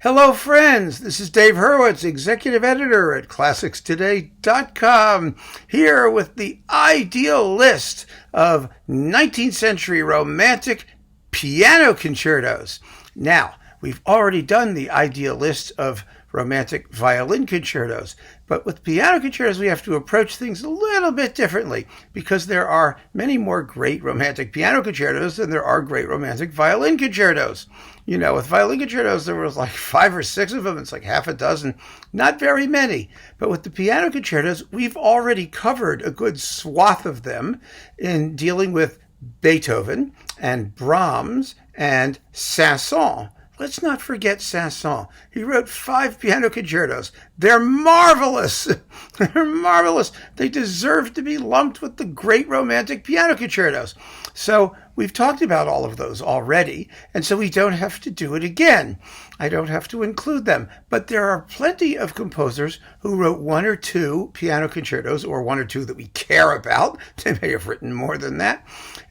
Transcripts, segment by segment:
Hello, friends. This is Dave Hurwitz, executive editor at ClassicsToday.com, here with the ideal list of 19th century romantic piano concertos. Now, we've already done the ideal list of romantic violin concertos, but with piano concertos we have to approach things a little bit differently because there are many more great romantic piano concertos than there are great romantic violin concertos. You know, with violin concertos there was like 5 or 6 of them. It's like half a dozen, not very many. But with the piano concertos, we've already covered a good swath of them in dealing with Beethoven and Brahms and Saint-Saëns. Let's not forget Saint-Saëns. He wrote 5 piano concertos. They're marvelous. They're marvelous. They deserve to be lumped with the great romantic piano concertos. So we've talked about all of those already, and so we don't have to do it again. I don't have to include them. But there are plenty of composers who wrote 1 or 2 piano concertos, or 1 or 2 that we care about. They may have written more than that.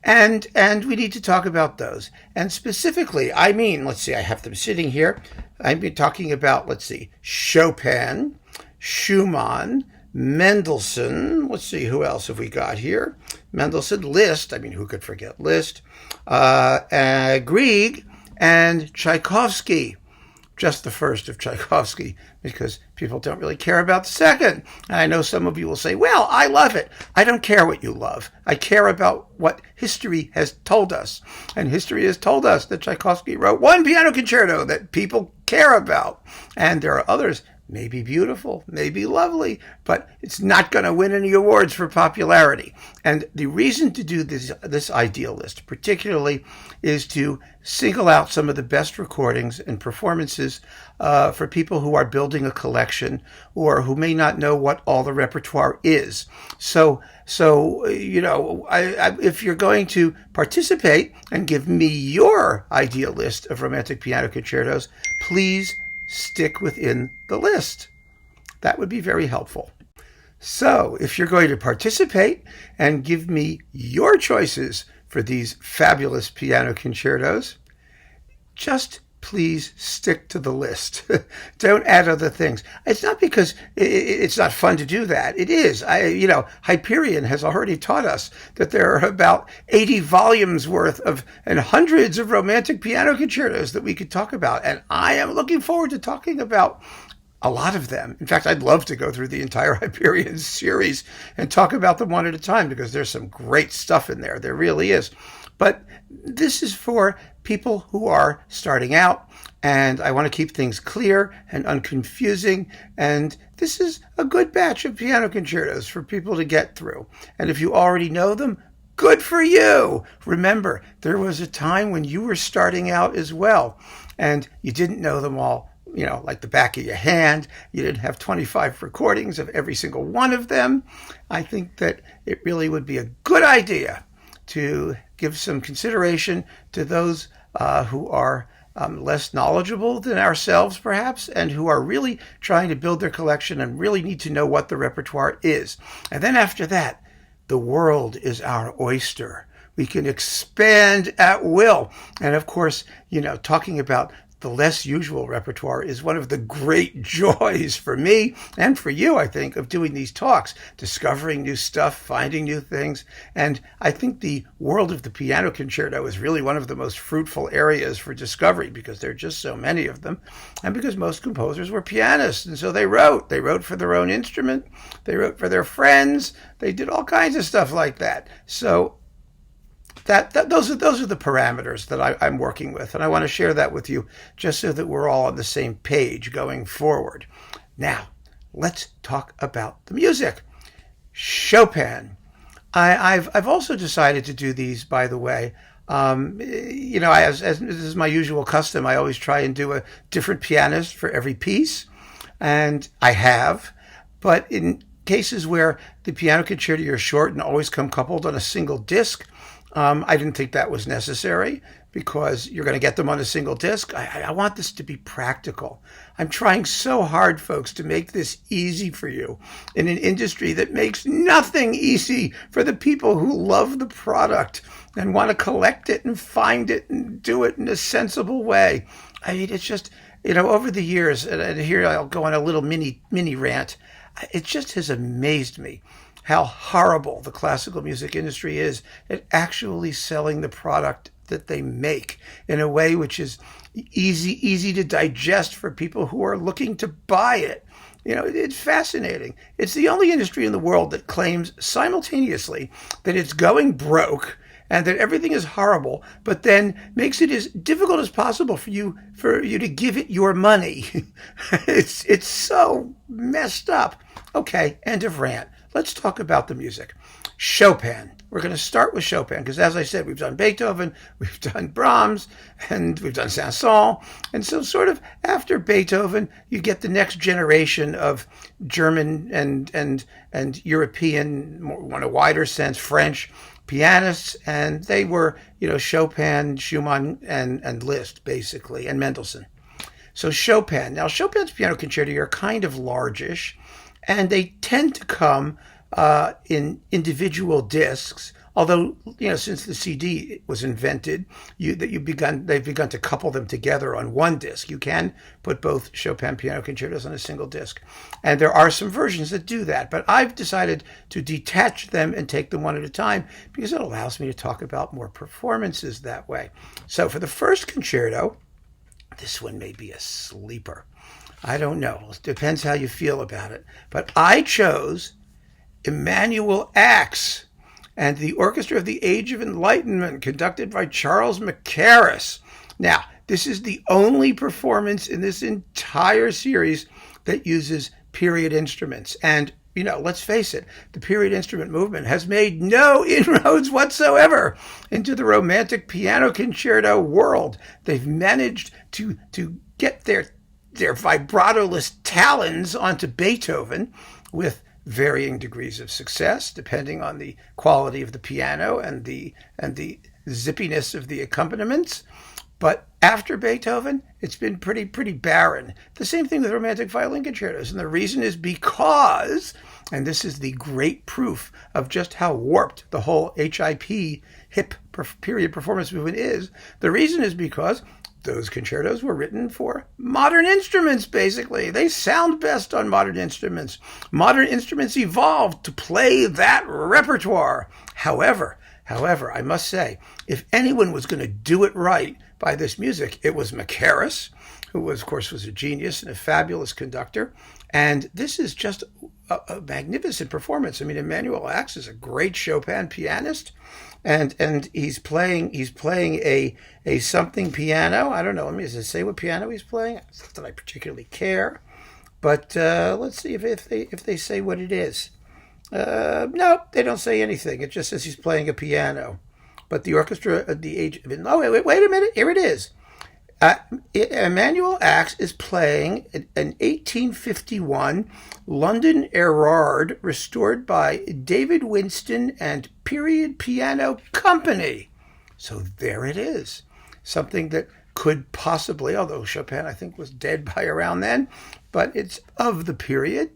And we need to talk about those. And specifically, I mean, let's see, I have them sitting here. I've been talking about, let's see, Chopin, Schumann, Mendelssohn. Let's see, who else have we got here? Mendelssohn, Liszt. I mean, who could forget Liszt? Grieg and Tchaikovsky. Just the first of Tchaikovsky, because people don't really care about the second. And I know some of you will say, well, I love it. I don't care what you love. I care about what history has told us. And history has told us that Tchaikovsky wrote 1 piano concerto that people care about. And there are others, maybe beautiful, maybe lovely, but it's not going to win any awards for popularity. And the reason to do this ideal list particularly is to single out some of the best recordings and performances for people who are building a collection or who may not know what all the repertoire is. So you know, if you're going to participate and give me your ideal list of romantic piano concertos, please stick within the list. That would be very helpful. So if you're going to participate and give me your choices for these fabulous piano concertos, just please stick to the list. Don't add other things. It's not because it's not fun to do that. It is. Hyperion has already taught us that there are about 80 volumes worth of and hundreds of romantic piano concertos that we could talk about. And I am looking forward to talking about a lot of them. In fact, I'd love to go through the entire Hyperion series and talk about them one at a time because there's some great stuff in there. There really is. But this is for people who are starting out, and I want to keep things clear and unconfusing, and this is a good batch of piano concertos for people to get through. And if you already know them, good for you! Remember, there was a time when you were starting out as well, and you didn't know them all, you know, like the back of your hand. You didn't have 25 recordings of every single one of them. I think that it really would be a good idea to give some consideration to those who are less knowledgeable than ourselves, perhaps, and who are really trying to build their collection and really need to know what the repertoire is. And then after that, the world is our oyster. We can expand at will. And of course, you know, talking about the less usual repertoire is one of the great joys for me and for you, I think, of doing these talks, discovering new stuff, finding new things. And I think the world of the piano concerto is really one of the most fruitful areas for discovery because there are just so many of them. And because most composers were pianists. And so they wrote for their own instrument. They wrote for their friends. They did all kinds of stuff like that. So those are the parameters that I'm working with, and I want to share that with you just so that we're all on the same page going forward. Now, let's talk about the music. Chopin. I've also decided to do these, by the way. As is my usual custom, I always try and do a different pianist for every piece, and I have. But in cases where the piano concerti are short and always come coupled on a single disc, I didn't think that was necessary because you're going to get them on a single disc. I want this to be practical. I'm trying so hard, folks, to make this easy for you in an industry that makes nothing easy for the people who love the product and want to collect it and find it and do it in a sensible way. I mean, it's just, over the years, and here I'll go on a little mini rant, it just has amazed me how horrible the classical music industry is at actually selling the product that they make in a way which is easy to digest for people who are looking to buy it. It's fascinating. It's the only industry in the world that claims simultaneously that it's going broke and that everything is horrible, but then makes it as difficult as possible for you to give it your money. It's so messed up. Okay, end of rant. Let's talk about the music. Chopin. We're going to start with Chopin because, as I said, we've done Beethoven, we've done Brahms, and we've done Saint-Saëns. And so sort of after Beethoven, you get the next generation of German and European, in a wider sense, French pianists. And they were, Chopin, Schumann, and Liszt, basically, and Mendelssohn. So Chopin. Now, Chopin's piano concerti are kind of largish, and they tend to come in individual discs. Although, since the CD was invented, they've begun to couple them together on one disc. You can put both Chopin piano concertos on a single disc, and there are some versions that do that. But I've decided to detach them and take them one at a time because it allows me to talk about more performances that way. So for the first concerto, this one may be a sleeper. I don't know. It depends how you feel about it. But I chose Emanuel Ax and the Orchestra of the Age of Enlightenment, conducted by Charles Mackerras. Now, this is the only performance in this entire series that uses period instruments. And, let's face it, the period instrument movement has made no inroads whatsoever into the romantic piano concerto world. They've managed to get their vibrato-less talons onto Beethoven with varying degrees of success, depending on the quality of the piano and the zippiness of the accompaniments. But after Beethoven, it's been pretty barren. The same thing with romantic violin concertos. And the reason is because, and this is the great proof of just how warped the whole hip period performance movement is, the reason is because those concertos were written for modern instruments, basically. They sound best on modern instruments. Modern instruments evolved to play that repertoire. However, I must say, if anyone was going to do it right by this music, it was Mackerras, who was, of course, was a genius and a fabulous conductor. And this is just a magnificent performance. I mean, Emanuel Ax is a great Chopin pianist. And he's playing a something piano. I don't know. Does it say what piano he's playing? It's not that I particularly care, but let's see if they say what it is. No, they don't say anything. It just says he's playing a piano. But the Orchestra of the Age of... Oh, wait a minute. Here it is. Emanuel Ax is playing an 1851 London Erard restored by David Winston and Period Piano Company. So there it is. Something that could possibly, although Chopin I think was dead by around then, but it's of the period.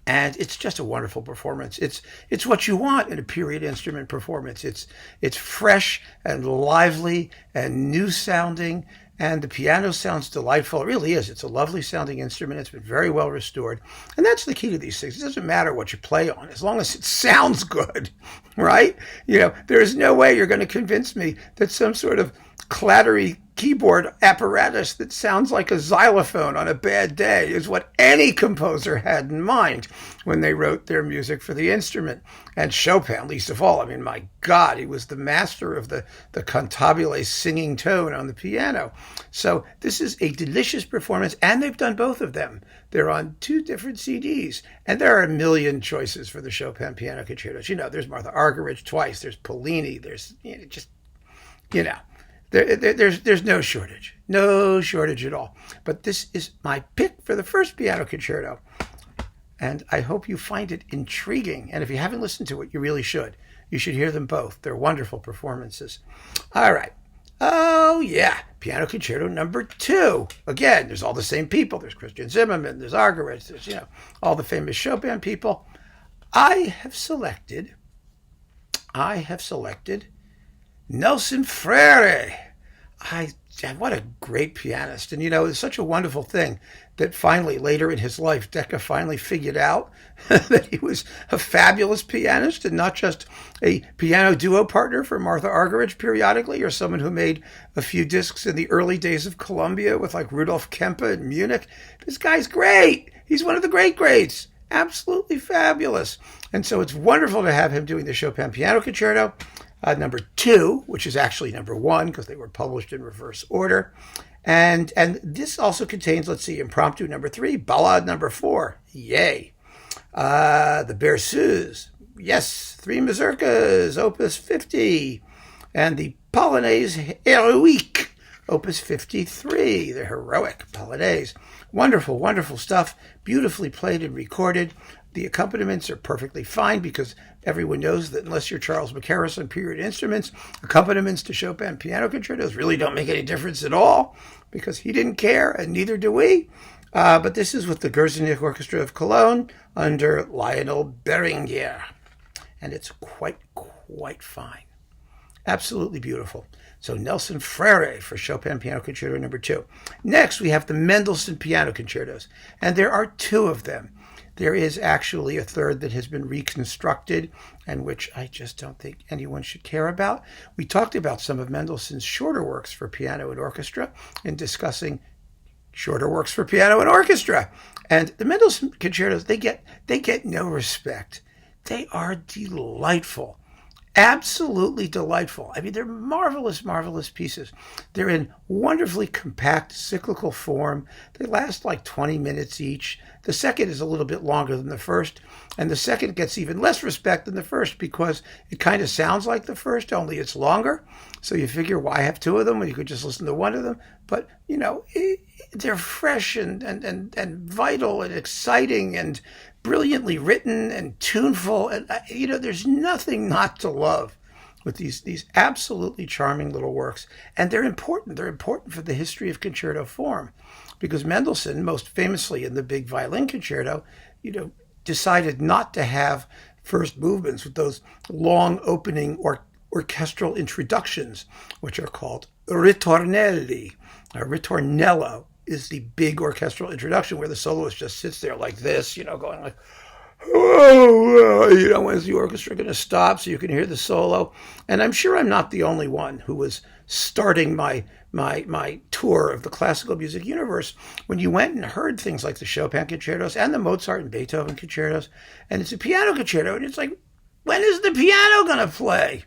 And it's just a wonderful performance. It's what you want in a period instrument performance. It's fresh and lively and new sounding. And the piano sounds delightful. It really is. It's a lovely sounding instrument. It's been very well restored. And that's the key to these things. It doesn't matter what you play on, as long as it sounds good, right? There is no way you're going to convince me that some sort of clattery keyboard apparatus that sounds like a xylophone on a bad day is what any composer had in mind when they wrote their music for the instrument. And Chopin, least of all. I mean, my God, he was the master of the cantabile singing tone on the piano. So this is a delicious performance, and they've done both of them. They're on 2 different CDs, and there are a million choices for the Chopin piano concertos. There's Martha Argerich twice, there's Pollini, there's There's no shortage at all. But this is my pick for the first piano concerto. And I hope you find it intriguing. And if you haven't listened to it, you really should. You should hear them both. They're wonderful performances. All right. Oh, yeah. Piano Concerto number 2. Again, there's all the same people. There's Christian Zimmermann. There's Argerich. There's, all the famous Chopin people. I have selected Nelson Freire. I what a great pianist. And, it's such a wonderful thing that finally, later in his life, Decca finally figured out that he was a fabulous pianist and not just a piano duo partner for Martha Argerich periodically, or someone who made a few discs in the early days of Columbia with like Rudolf Kempe in Munich. This guy's great. He's one of the great greats. Absolutely fabulous. And so it's wonderful to have him doing the Chopin Piano Concerto. Number 2, which is actually number 1 because they were published in reverse order. And this also contains, let's see, Impromptu number 3, Ballade number 4, yay. The Berceuse, yes, 3 mazurkas, opus 50. And the Polonaise Héroïque, opus 53, the heroic Polonaise. Wonderful, wonderful stuff, beautifully played and recorded. The accompaniments are perfectly fine because everyone knows that unless you're Charles Mackerras on period instruments, accompaniments to Chopin piano concertos really don't make any difference at all because he didn't care and neither do we. But this is with the Gerstenich Orchestra of Cologne under Lionel Berlinguer. And it's quite fine. Absolutely beautiful. So Nelson Freire for Chopin Piano Concerto number 2. Next, we have the Mendelssohn Piano Concertos. And there are 2 of them. There is actually a third that has been reconstructed and which I just don't think anyone should care about. We talked about some of Mendelssohn's shorter works for piano and orchestra in discussing shorter works for piano and orchestra. And the Mendelssohn concertos, they get no respect. They are delightful. Absolutely delightful. I mean, they're marvelous, marvelous pieces. They're in wonderfully compact cyclical form. They last like 20 minutes each. The second is a little bit longer than the first, and the second gets even less respect than the first because it kind of sounds like the first, only it's longer. So you figure, why have 2 of them when you could just listen to one of them? But, they're fresh and vital and exciting and brilliantly written and tuneful. And, there's nothing not to love with these absolutely charming little works. And they're important. They're important for the history of concerto form because Mendelssohn, most famously in the Big Violin Concerto, decided not to have first movements with those long opening orchestral introductions, which are called ritornelli. A ritornello is the big orchestral introduction where the soloist just sits there like this, going like, oh, when's the orchestra going to stop so you can hear the solo? And I'm sure I'm not the only one who was starting my tour of the classical music universe when you went and heard things like the Chopin concertos and the Mozart and Beethoven concertos, and it's a piano concerto, and it's like, when is the piano going to play?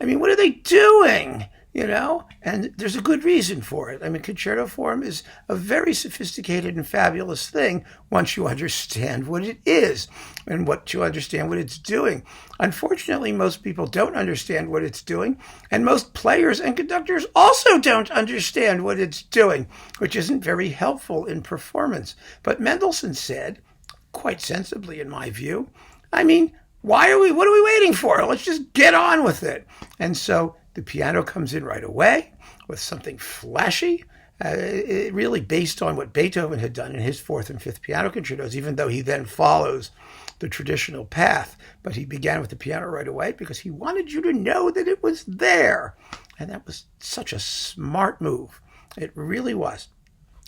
I mean, what are they doing? And there's a good reason for it. I mean, concerto form is a very sophisticated and fabulous thing once you understand what it is and what you understand what it's doing. Unfortunately, most people don't understand what it's doing, and most players and conductors also don't understand what it's doing, which isn't very helpful in performance. But Mendelssohn said, quite sensibly in my view, I mean, what are we waiting for? Let's just get on with it. And so the piano comes in right away with something flashy, really based on what Beethoven had done in his 4th and 5th piano concertos, even though he then follows the traditional path. But he began with the piano right away because he wanted you to know that it was there. And that was such a smart move. It really was.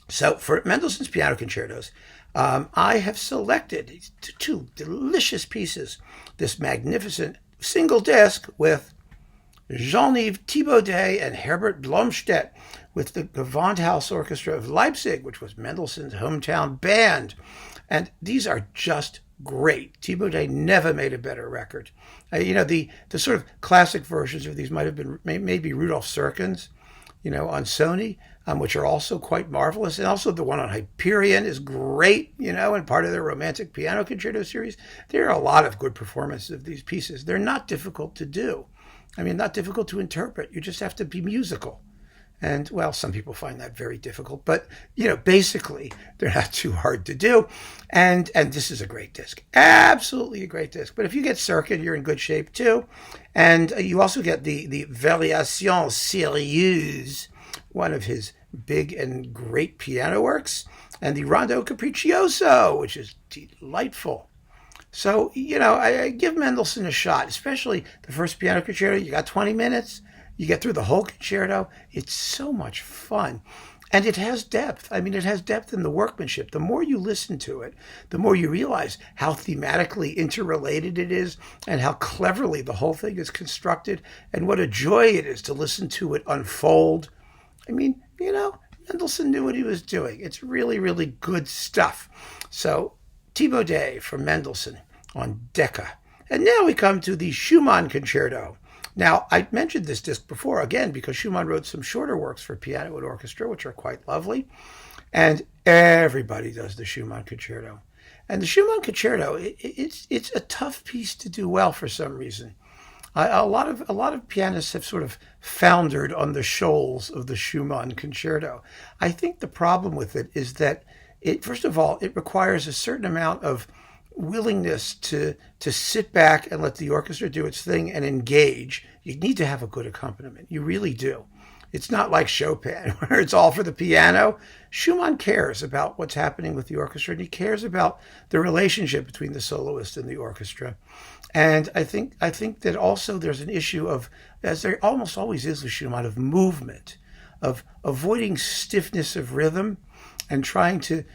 So for Mendelssohn's piano concertos, I have selected 2 delicious pieces. This magnificent single disc with Jean-Yves Thibaudet and Herbert Blomstedt with the Gewandhaus Orchestra of Leipzig, which was Mendelssohn's hometown band. And these are just great. Thibaudet never made a better record. The sort of classic versions of these might have been maybe Rudolf Serkin's, on Sony, which are also quite marvelous. And also the one on Hyperion is great, and part of their Romantic Piano Concerto series. There are a lot of good performances of these pieces. They're not difficult to do. I mean, not difficult to interpret. You just have to be musical. And, well, some people find that very difficult. But, basically, they're not too hard to do. And this is a great disc. Absolutely a great disc. But if you get Serkin, you're in good shape, too. And you also get the Variations Sérieuses, one of his big and great piano works, and the Rondo Capriccioso, which is delightful. So, I give Mendelssohn a shot, especially the first piano concerto. You got 20 minutes. You get through the whole concerto. It's so much fun. And it has depth. I mean, it has depth in the workmanship. The more you listen to it, the more you realize how thematically interrelated it is and how cleverly the whole thing is constructed and what a joy it is to listen to it unfold. I mean, Mendelssohn knew what he was doing. It's really, really good stuff. So, Thibaut Day from Mendelssohn on Decca. And now we come to the Schumann Concerto. Now, I mentioned this disc before, again, because Schumann wrote some shorter works for piano and orchestra, which are quite lovely. And everybody does the Schumann Concerto. And the Schumann Concerto, it's a tough piece to do well for some reason. A lot of pianists have sort of foundered on the shoals of the Schumann Concerto. I think the problem with it is that, first of all, it requires a certain amount of willingness to sit back and let the orchestra do its thing and engage. You need to have a good accompaniment. You really do. It's not like Chopin, where it's all for the piano. Schumann cares about what's happening with the orchestra, and he cares about the relationship between the soloist and the orchestra. And I think that also there's an issue of, as there almost always is with Schumann, of movement, of avoiding stiffness of rhythm, and trying to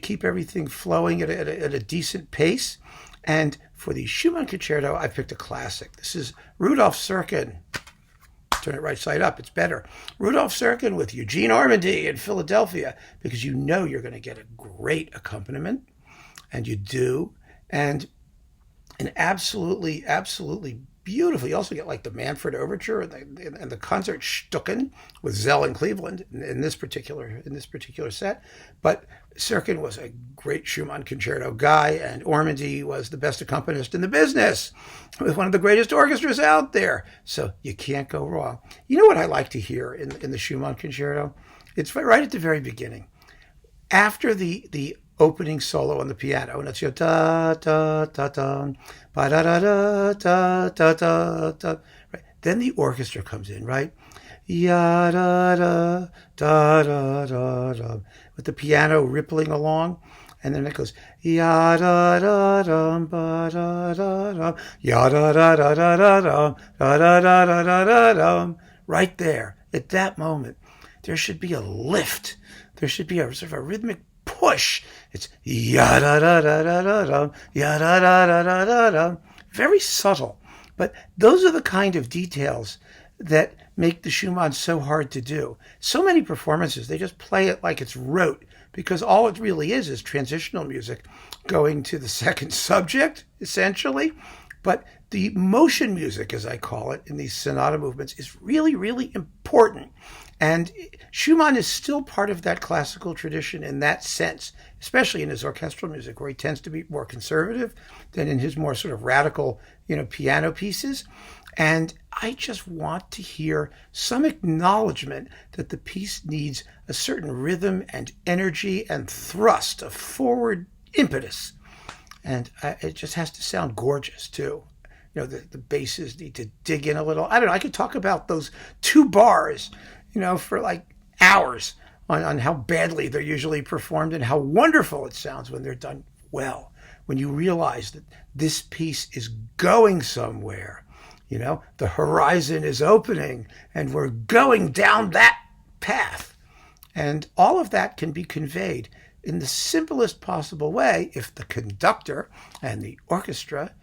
keep everything flowing at a decent pace. And for the Schumann Concerto, I picked a classic. This is Rudolf Serkin. Turn it right side up, it's better. Rudolf Serkin with Eugene Ormandy in Philadelphia, because you know you're going to get a great accompaniment, and you do, and an absolutely, absolutely beautiful. You also get like the Manfred Overture and the Concertstücken with Zell and Cleveland in this particular set. But Serkin was a great Schumann Concerto guy, and Ormandy was the best accompanist in the business, with one of the greatest orchestras out there. So you can't go wrong. You know what I like to hear in the Schumann Concerto? It's right at the very beginning, after the opening solo on the piano, and it's your da da da da ba da da da da da da da. Right. Then the orchestra comes in, right? Ya da da da da da da, with the piano rippling along, and then it goes ya da da da ba da da da ya da da da da da da da da da da da da. Right there, at that moment, there should be a lift. There should be a sort of a rhythmic push. It's ya da da da da da da ya da da da da da da. Very subtle, but those are the kind of details that make the Schumann so hard to do. So many performances, they just play it like it's rote, because all it really is transitional music going to the second subject, essentially. But the motion music, as I call it, in these sonata movements is really, really important. And Schumann is still part of that classical tradition in that sense, especially in his orchestral music, where he tends to be more conservative than in his more sort of radical, piano pieces. And I just want to hear some acknowledgement that the piece needs a certain rhythm and energy and thrust, a forward impetus. And it just has to sound gorgeous, too. The basses need to dig in a little. I don't know. I could talk about those two bars, for like hours on how badly they're usually performed and how wonderful it sounds when they're done well. When you realize that this piece is going somewhere, the horizon is opening and we're going down that path. And all of that can be conveyed in the simplest possible way if the conductor and the orchestra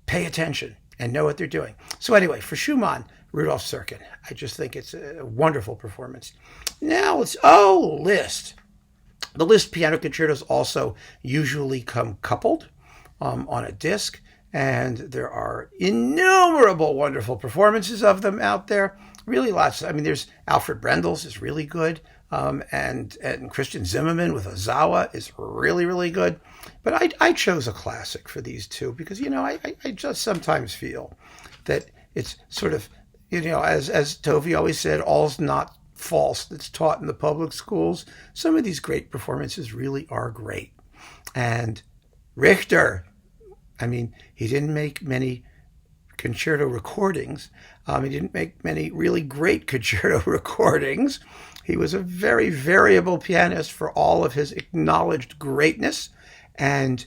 pay attention and know what they're doing. So anyway, for Schumann, Rudolf Serkin, I just think it's a wonderful performance. Now Liszt. The Liszt piano concertos also usually come coupled on a disc, and there are innumerable wonderful performances of them out there. Really lots. I mean, there's Alfred Brendel's is really good. And Christian Zimmermann with Ozawa is really, really good. But I chose a classic for these two because, I just sometimes feel that it's sort of, as Tovey always said, all's not false that's taught in the public schools. Some of these great performances really are great. And Richter, he didn't make many concerto recordings. He didn't make many really great concerto recordings. He was a very variable pianist for all of his acknowledged greatness. And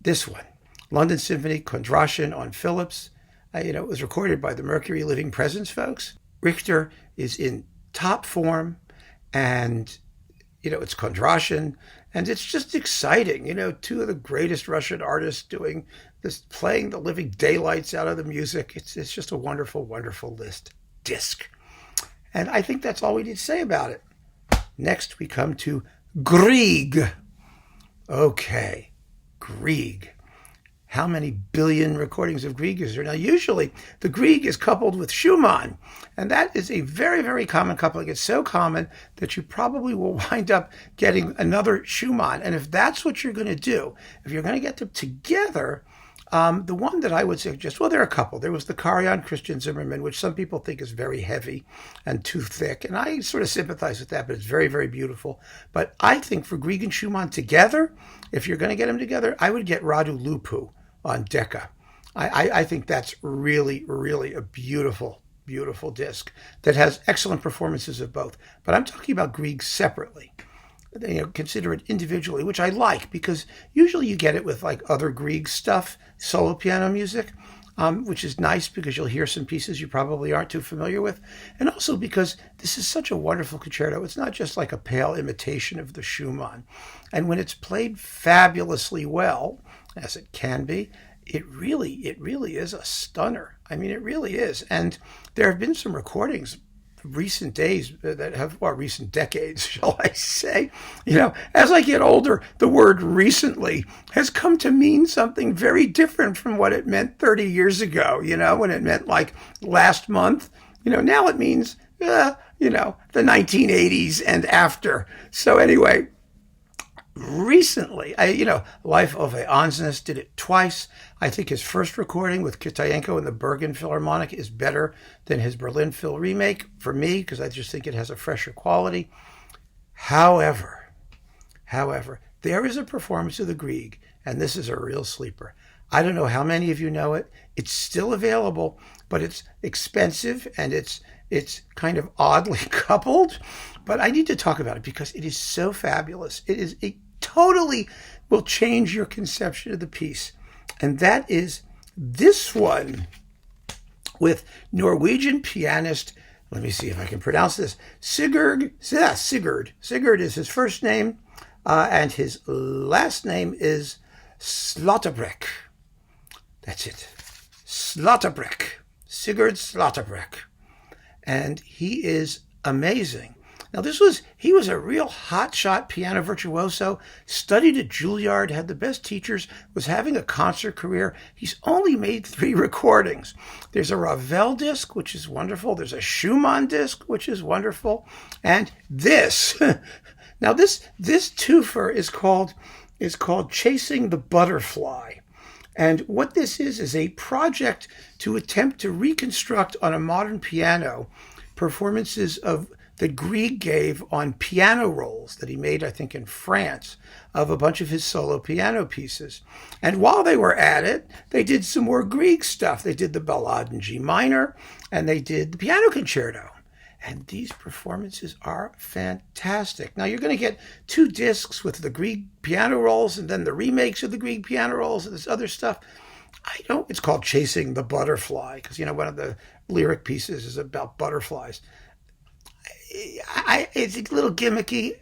this one, London Symphony, Kondrashin on Philips, it was recorded by the Mercury Living Presence folks. Richter is in top form, and it's curation, and it's just exciting. Two of the greatest Russian artists doing this, playing the living daylights out of the music. It's just a wonderful, wonderful disc. And I think that's all we need to say about it. Next, we come to Grieg. Okay, Grieg. How many billion recordings of Grieg is there? Now, usually the Grieg is coupled with Schumann, and that is a very, very common coupling. It's so common that you probably will wind up getting another Schumann. And if that's what you're going to do, if you're going to get them together, the one that I would suggest, well, there are a couple. There was the Carillon Christian Zimmermann, which some people think is very heavy and too thick, and I sort of sympathize with that, but it's very, very beautiful. But I think for Grieg and Schumann together, if you're going to get them together, I would get Radu Lupu on Decca. I think that's really, really a beautiful, beautiful disc that has excellent performances of both. But I'm talking about Grieg separately. Consider it individually, which I like, because usually you get it with like other Grieg stuff, solo piano music, which is nice because you'll hear some pieces you probably aren't too familiar with. And also because this is such a wonderful concerto. It's not just like a pale imitation of the Schumann. And when it's played fabulously well, as it can be, it really is a stunner. I mean, it really is. And there have been some recordings recent days that have, well, recent decades, shall I say. As I get older, the word recently has come to mean something very different from what it meant 30 years ago, when it meant like last month. Now it means, the 1980s and after. So anyway, recently, Life of a Ansnes did it twice. I think his first recording with Kitaenko and the Bergen Philharmonic is better than his Berlin Phil remake for me, because I just think it has a fresher quality. However, there is a performance of the Grieg, and this is a real sleeper. I don't know how many of you know it. It's still available, but it's expensive and it's kind of oddly coupled. But I need to talk about it because it is so fabulous. It totally will change your conception of the piece. And that is this one with Norwegian pianist, let me see if I can pronounce this, Sigurd. Sigurd is his first name, and his last name is Slotterbreck. That's it. Slotterbreck. Sigurd Slotterbreck. And he is amazing. Now, he was a real hotshot piano virtuoso, studied at Juilliard, had the best teachers, was having a concert career. He's only made 3 recordings. There's a Ravel disc, which is wonderful. There's a Schumann disc, which is wonderful. And this, now this twofer is called Chasing the Butterfly. And what this is a project to attempt to reconstruct on a modern piano performances that Grieg gave on piano rolls that he made, I think, in France, of a bunch of his solo piano pieces. And while they were at it, they did some more Grieg stuff. They did the Ballade in G minor, and they did the piano concerto. And these performances are fantastic. Now, you're going to get 2 discs with the Grieg piano rolls and then the remakes of the Grieg piano rolls and this other stuff. It's called Chasing the Butterfly because, one of the lyric pieces is about butterflies. It's a little gimmicky.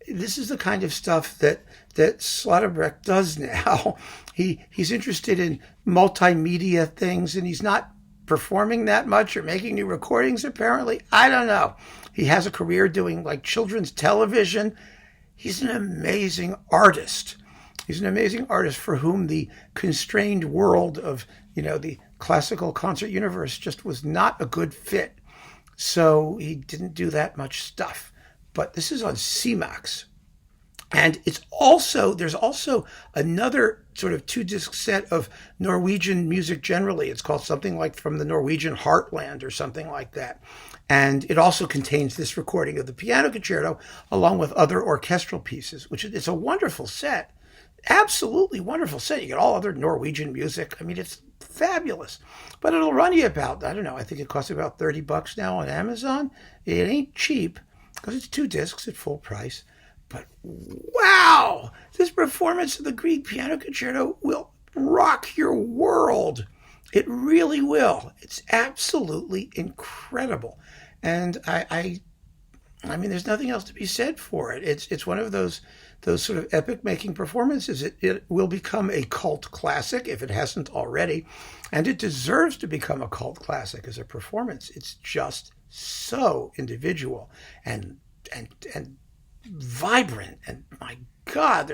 This is the kind of stuff that Slotterbreck does now. He's interested in multimedia things, and he's not performing that much or making new recordings, apparently. I don't know. He has a career doing like children's television. He's an amazing artist. He's an amazing artist for whom the constrained world of, the classical concert universe just was not a good fit. So he didn't do that much stuff. But this is on CMAX. And there's also another sort of 2-disc set of Norwegian music generally. It's called something like From the Norwegian Heartland or something like that. And it also contains this recording of the piano concerto along with other orchestral pieces, which it's a wonderful set. Absolutely wonderful set. You get all other Norwegian music. I mean, it's fabulous. But it'll run you about, I don't know, I think it costs about $30 now on Amazon. It ain't cheap because it's 2 discs at full price. But wow, this performance of the Grieg Piano Concerto will rock your world. It really will. It's absolutely incredible. And I mean, there's nothing else to be said for it. It's one of those sort of epic making performances. It will become a cult classic if it hasn't already, and it deserves to become a cult classic as a performance. It's just so individual and vibrant, and my God,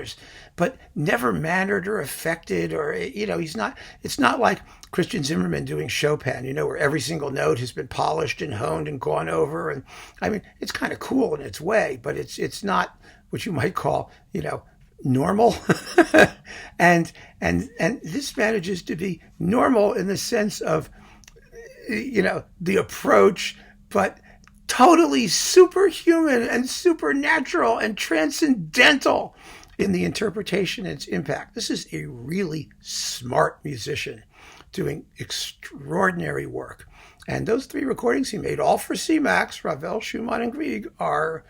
but never mannered or affected, or it's not like Christian Zimmerman doing Chopin, where every single note has been polished and honed and gone over. And I mean, it's kind of cool in its way, but it's not what you might call, normal. and this manages to be normal in the sense of, the approach, but totally superhuman and supernatural and transcendental in the interpretation and its impact. This is a really smart musician doing extraordinary work. And those 3 recordings he made, all for C-Max, Ravel, Schumann, and Grieg, are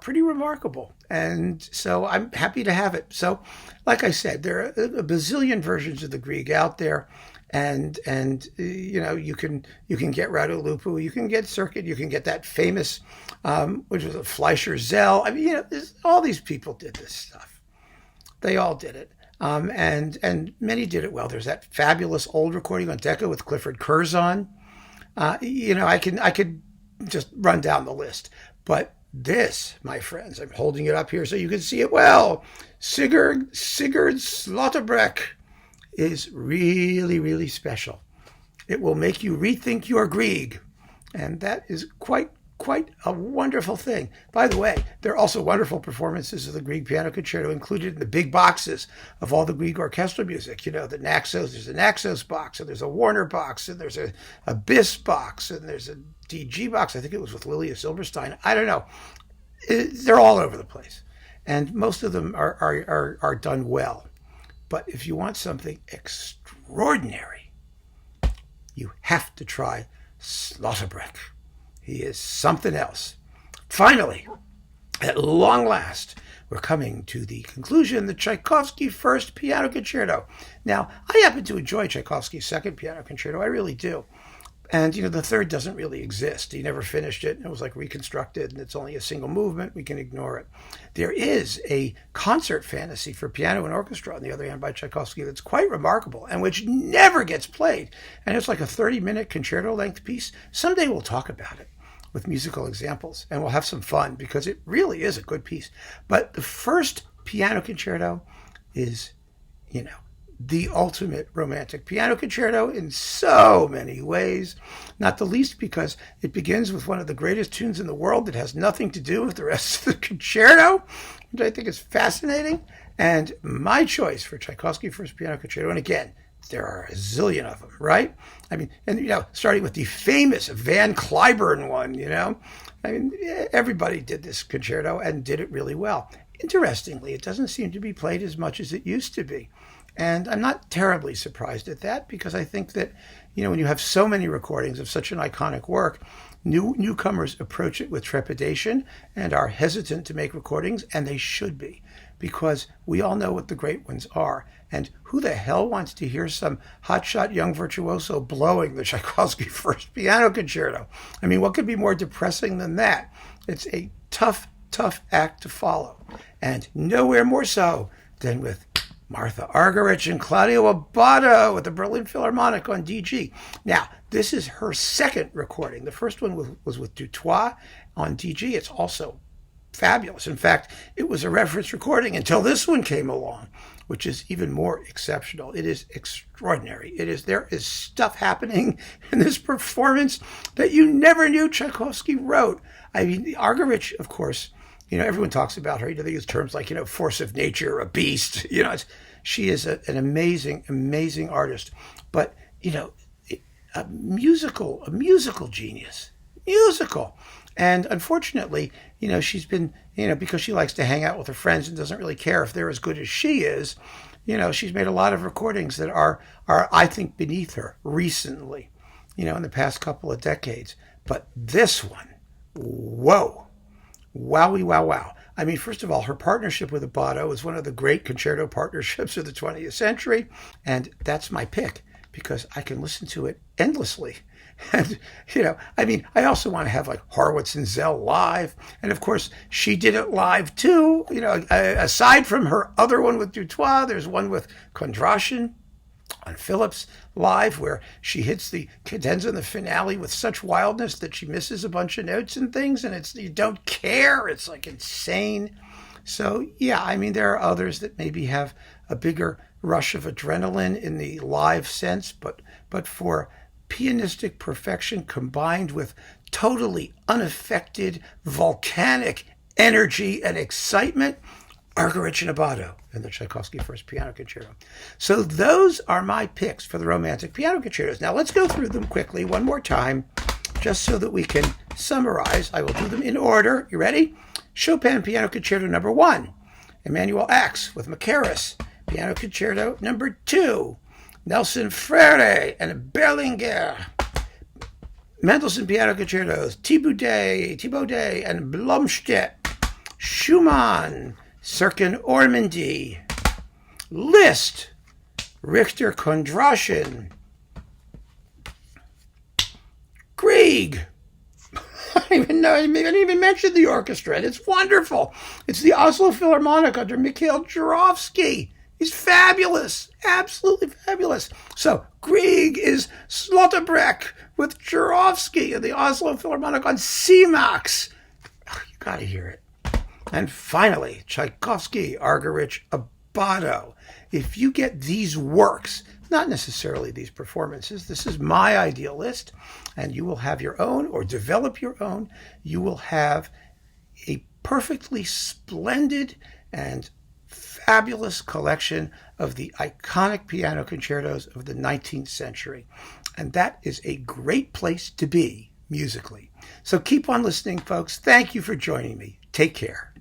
pretty remarkable. And so I'm happy to have it. So, like I said, there are a bazillion versions of the Grieg out there. And you can get Rado Lupu, you can get Circuit, you can get that famous, which was a Fleischer Zell. I mean, all these people did this stuff. They all did it. And many did it well. There's that fabulous old recording on Decca with Clifford Curzon. I could just run down the list. But this, my friends, I'm holding it up here so you can see it well. Sigurd Slotterbreck is really, really special. It will make you rethink your Grieg. And that is quite a wonderful thing. By the way, there are also wonderful performances of the Grieg Piano Concerto included in the big boxes of all the Grieg orchestral music. The Naxos, there's a Naxos box, and there's a Warner box, and there's a Bis box, and there's a DG box. I think it was with Lilia Silberstein. I don't know. They're all over the place. And most of them are done well. But if you want something extraordinary, you have to try Slotterbreck. He is something else. Finally, at long last, we're coming to the conclusion, the Tchaikovsky First Piano Concerto. Now, I happen to enjoy Tchaikovsky's Second Piano Concerto. I really do. And, the third doesn't really exist. He never finished it. It was like reconstructed, and it's only a single movement. We can ignore it. There is a concert fantasy for piano and orchestra, on the other hand, by Tchaikovsky that's quite remarkable and which never gets played. And it's like a 30-minute concerto-length piece. Someday we'll talk about it with musical examples, and we'll have some fun because it really is a good piece. But the first piano concerto is, the ultimate romantic piano concerto in so many ways, not the least because it begins with one of the greatest tunes in the world that has nothing to do with the rest of the concerto, which I think is fascinating. And my choice for Tchaikovsky First Piano Concerto, and again, there are a zillion of them, right? I mean, and starting with the famous Van Cliburn one, I mean, everybody did this concerto and did it really well. Interestingly, it doesn't seem to be played as much as it used to be. And I'm not terribly surprised at that because I think that, when you have so many recordings of such an iconic work, newcomers approach it with trepidation and are hesitant to make recordings, and they should be, because we all know what the great ones are. And who the hell wants to hear some hotshot young virtuoso blowing the Tchaikovsky First Piano Concerto? I mean, what could be more depressing than that? It's a tough act to follow, and nowhere more so than with Martha Argerich and Claudio Abbado with the Berlin Philharmonic on DG. Now, this is her second recording. The first one was with Dutoit on DG. It's also fabulous. In fact, it was a reference recording until this one came along, which is even more exceptional. It is extraordinary. There is stuff happening in this performance that you never knew Tchaikovsky wrote. I mean, Argerich, of course, everyone talks about her. They use terms like, force of nature, a beast. She is an amazing, amazing artist. But, a musical genius. Musical. And unfortunately, she's been, because she likes to hang out with her friends and doesn't really care if they're as good as she is, she's made a lot of recordings that are I think, beneath her recently, in the past couple of decades. But this one, whoa. Wowie, wow, wow. I mean, first of all, her partnership with Abbado is one of the great concerto partnerships of the 20th century, and that's my pick because I can listen to it endlessly. And, I mean, I also want to have like Horowitz and Zell live. And of course, she did it live too. Aside from her other one with Dutoit, there's one with Kondrashin on Phillips live where she hits the cadenza in the finale with such wildness that she misses a bunch of notes and things. And you don't care. It's like insane. So, yeah, I mean, there are others that maybe have a bigger rush of adrenaline in the live sense, but for pianistic perfection combined with totally unaffected volcanic energy and excitement, Argerich and Abbado in the Tchaikovsky First Piano Concerto. So those are my picks for the Romantic Piano Concertos. Now let's go through them quickly one more time, just so that we can summarize. I will do them in order. You ready? Chopin Piano Concerto number 1, Emanuel Ax with Macaris. Piano Concerto number 2, Nelson Freire and Berlinguer. Mendelssohn Piano Concertos, Thibaudet and Blomstedt. Schumann, Serkin Ormandy. Liszt, Richter Kondrashin. Grieg. I didn't even mention the orchestra, and it's wonderful. It's the Oslo Philharmonic under Mikhail Jurovsky. He's fabulous, absolutely fabulous. So Grieg is Sloterdijk with Jurovsky and the Oslo Philharmonic on C-Max. Oh, you got to hear it. And finally, Tchaikovsky, Argerich, Abbado. If you get these works, not necessarily these performances, this is my ideal list, and you will have your own or develop your own, you will have a perfectly splendid and fabulous collection of the iconic piano concertos of the 19th century. And that is a great place to be musically. So keep on listening, folks. Thank you for joining me. Take care.